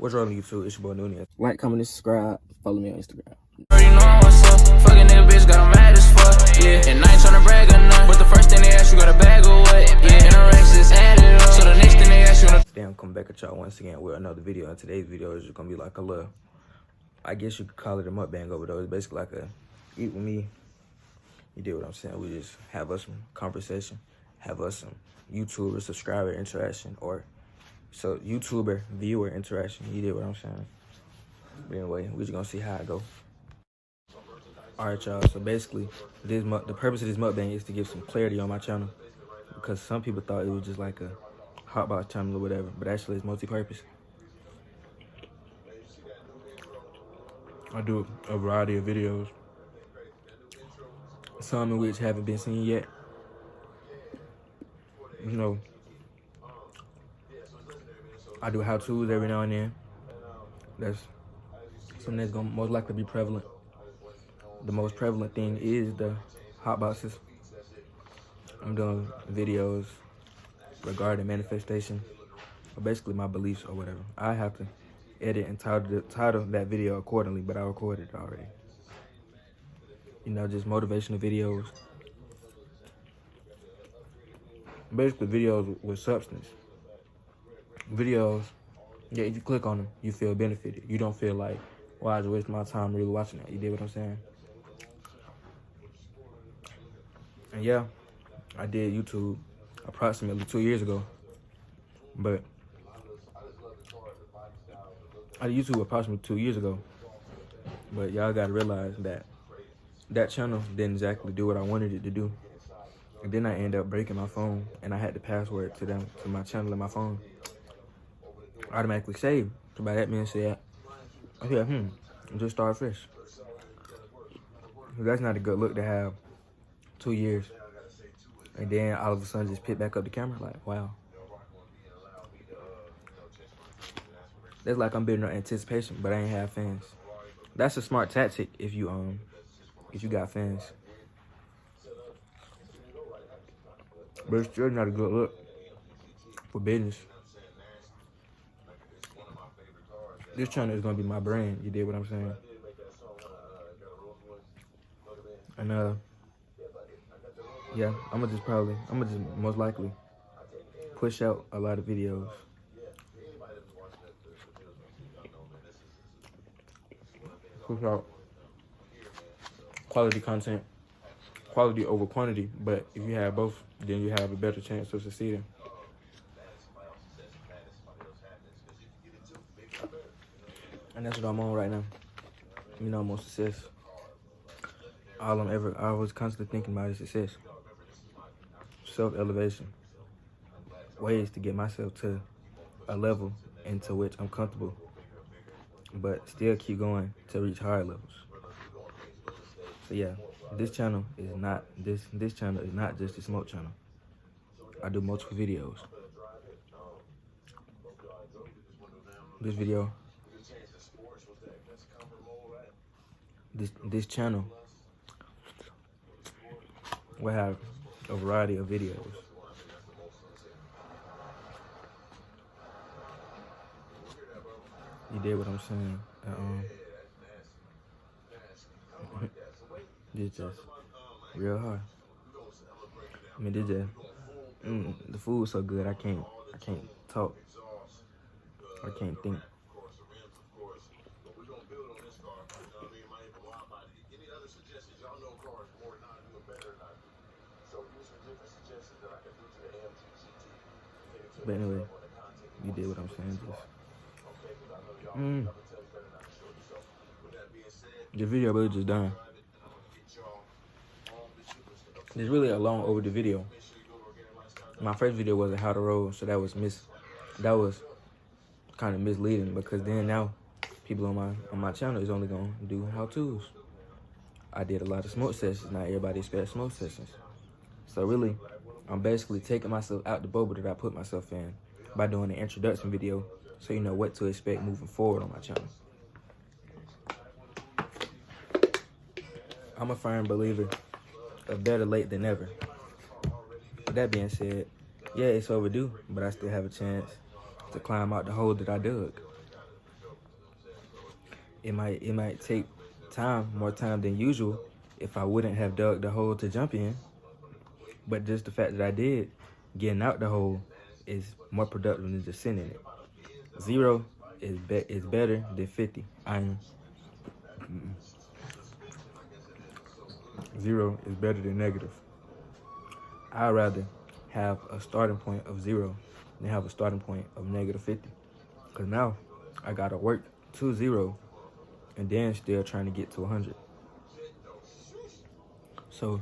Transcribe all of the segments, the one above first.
What's wrong with YouTube? It's your boy Noonie. Like, comment, and subscribe. Follow me on Instagram. You know what's up. Fucking nigga bitch got 'em mad as fuck. Yeah, and I ain't tryna brag or none. But the first thing they ask you got a bag or what? Yeah, and the rest is added up. So the next thing they ask you. Damn, come back at y'all once again with another video. And today's video is just gonna be like a little, I guess you could call it a mukbang over though. It's basically like a eat with me. You did what I'm saying. We just have us some conversation, have us some YouTuber subscriber interaction, or so YouTuber viewer interaction. You did what I'm saying. But anyway, we just gonna see how it go. All right, y'all. So basically, the purpose of this mukbang is to give some clarity on my channel, because some people thought it was just like a hot box channel or whatever, but actually it's multi-purpose. I do a variety of videos, some in which haven't been seen yet. You know, I do how-tos every now and then. That's something that's gonna most likely be prevalent. The most prevalent thing is the hot boxes. I'm doing videos regarding manifestation, or basically my beliefs or whatever. I have to edit and title that video accordingly, but I recorded it already. You know, just motivational videos. Basically videos with substance. Videos, yeah, if you click on them, you feel benefited. You don't feel like, well, I just wasted my time really watching that. You did what I'm saying? And yeah, I did YouTube approximately 2 years ago. But I did YouTube approximately 2 years ago. But y'all gotta realize that that channel didn't exactly do what I wanted it to do. And then I ended up breaking my phone, and I had the password to my channel in my phone automatically saved. So by that being said, I said, just start fresh. That's not a good look to have 2 years. And then all of a sudden just pick back up the camera, like, wow. That's like I'm building on anticipation, but I ain't have fans. That's a smart tactic if you got fans. But it's still not a good look for business. This channel is gonna be my brand. You did what I'm saying? And yeah, I'm gonna just most likely push out a lot of videos. Push out quality content, quality over quantity. But if you have both, then you have a better chance of succeeding. And that's what I'm on right now. You know, I'm on success. I was constantly thinking about is success. Self-elevation. Ways to get myself to a level into which I'm comfortable, but still keep going to reach higher levels. So yeah, this channel is not just a smoke channel. I do multiple videos. This channel will have a variety of videos. You did what I'm saying. It's just real hard. I mean, this just the food's so good. I can't talk. I can't think. But anyway, you did what I'm saying. The video really just done. It's really a long overdue video. My first video was a how to roll, so that was kind of misleading, because then now people on my channel is only gonna do how-tos. I did a lot of smoke sessions. Not everybody expects smoke sessions. So really, I'm basically taking myself out the bubble that I put myself in by doing an introduction video, so you know what to expect moving forward on my channel. I'm a firm believer of better late than never. With that being said, yeah, it's overdue, but I still have a chance to climb out the hole that I dug. it might take more time than usual if I wouldn't have dug the hole to jump in. But just the fact that I did, getting out the hole is more productive than just sitting in it. 0 is better than 50. 0 is better than negative. I'd rather have a starting point of 0 than have a starting point of negative 50. Because now I gotta work to 0 and then still trying to get to 100. So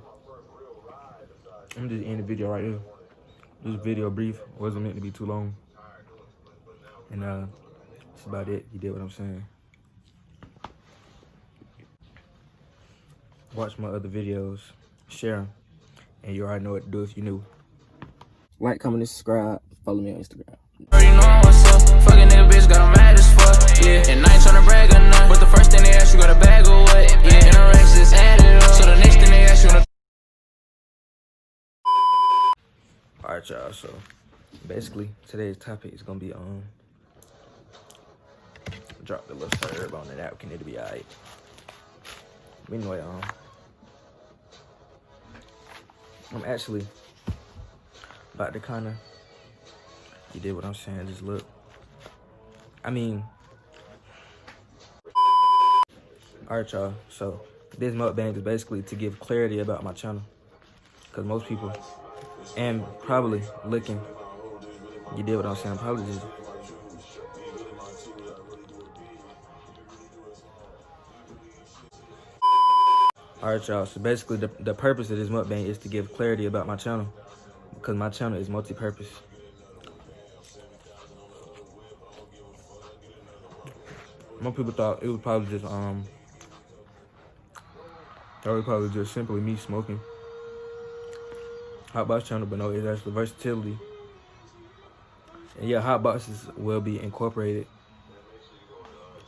I'm just ending the video right here. This video brief, wasn't meant to be too long. And that's about it. You did what I'm saying. Watch my other videos, share them, and you already know what to do if you're new. Like, comment, and subscribe. Follow me on Instagram. Already know what's up. Fucking nigga bitch got 'em mad as fuck. Yeah, and I ain't tryna brag or none. But the first thing they ask you got a bag or what? Yeah, and the rest is added up. So the next thing they ask you on Alright, y'all. So basically, today's topic is gonna be drop the little serve on the napkin. It'll be alright. But anyway, I'm actually about to kind of, you did what I'm saying, just look. I mean, alright, y'all. So this mukbang is basically to give clarity about my channel, because most people, and probably looking, you did what I'm saying, probably just alright, y'all. So basically the purpose of this mukbang is to give clarity about my channel, because my channel is multi-purpose. Most people thought it was probably just simply me smoking hot box channel, but no, it's actually versatility. And yeah, hot boxes will be incorporated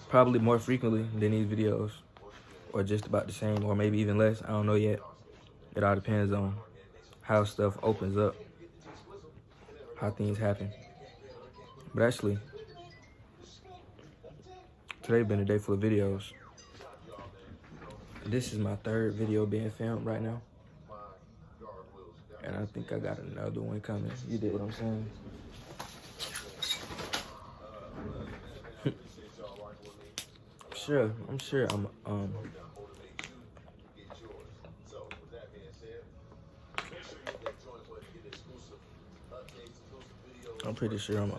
probably more frequently than these videos, or just about the same, or maybe even less. I don't know yet. It all depends on how stuff opens up, how things happen. But actually, today been a day full of videos. This is my 3rd video being filmed right now, and I think I got another one coming. You did what I'm saying. I'm sure I'm pretty sure I'm